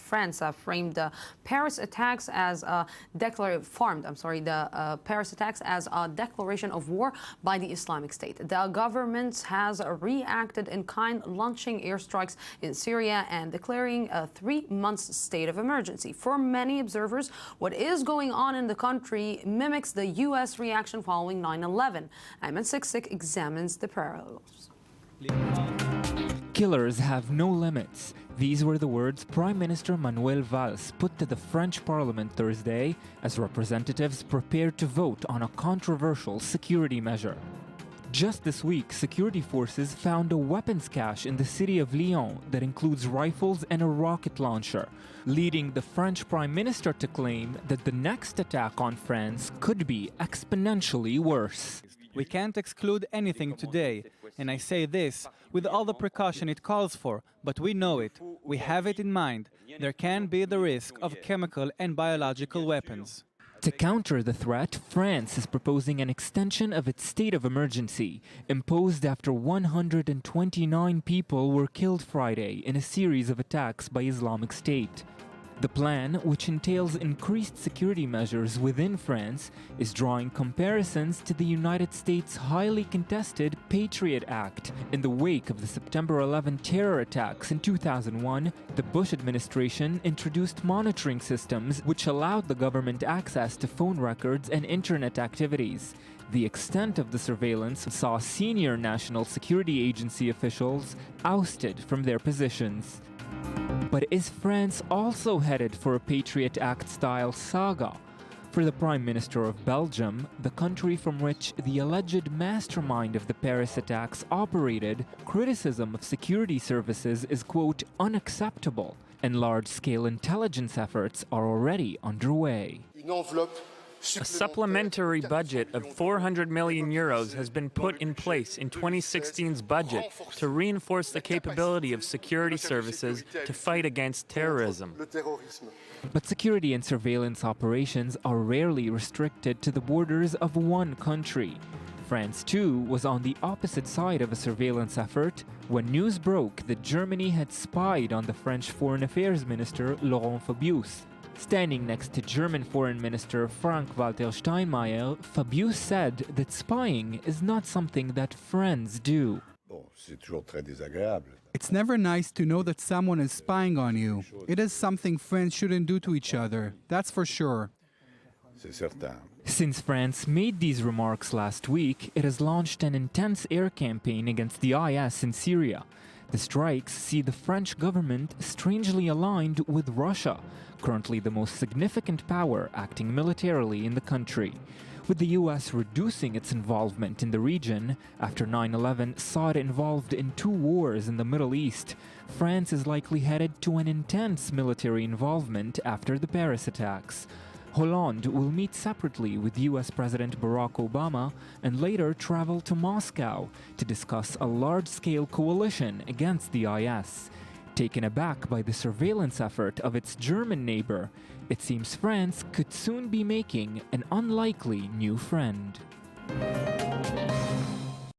France framed the Paris attacks as a declaration of war by the Islamic State. The government has reacted in kind, launching airstrikes in Syria and declaring a 3-month state of emergency. For many observers, what is going on in the country mimics the U.S. reaction following 9/11. Ayman Siksik examines the parallels. Killers have no limits. These were the words Prime Minister Manuel Valls put to the French Parliament Thursday as representatives prepared to vote on a controversial security measure. Just this week, security forces found a weapons cache in the city of Lyon that includes rifles and a rocket launcher, leading the French Prime Minister to claim that the next attack on France could be exponentially worse. We can't exclude anything today, and I say this with all the precaution it calls for, but we know it. We have it in mind. There can be the risk of chemical and biological weapons. To counter the threat, France is proposing an extension of its state of emergency, imposed after 129 people were killed Friday in a series of attacks by Islamic State. The plan, which entails increased security measures within France, is drawing comparisons to the United States' highly contested Patriot Act. In the wake of the September 11 terror attacks in 2001, the Bush administration introduced monitoring systems which allowed the government access to phone records and internet activities. The extent of the surveillance saw senior National Security Agency officials ousted from their positions. But is France also headed for a Patriot Act-style saga? For the Prime Minister of Belgium, the country from which the alleged mastermind of the Paris attacks operated, criticism of security services is, quote, unacceptable, and large-scale intelligence efforts are already underway. A supplementary budget of 400 million euros has been put in place in 2016's budget to reinforce the capability of security services to fight against terrorism. But security and surveillance operations are rarely restricted to the borders of one country. France, too, was on the opposite side of a surveillance effort when news broke that Germany had spied on the French Foreign Affairs Minister Laurent Fabius. Standing next to German Foreign Minister Frank-Walter Steinmeier, Fabius said that spying is not something that friends do. It's never nice to know that someone is spying on you. It is something friends shouldn't do to each other, that's for sure. Since France made these remarks last week, it has launched an intense air campaign against the IS in Syria. The strikes see the French government strangely aligned with Russia, currently the most significant power acting militarily in the country. With the US reducing its involvement in the region after 9/11 saw it involved in 2 wars in the Middle East, France is likely headed to an intense military involvement after the Paris attacks. Hollande will meet separately with US President Barack Obama and later travel to Moscow to discuss a large-scale coalition against the IS. Taken aback by the surveillance effort of its German neighbor, it seems France could soon be making an unlikely new friend.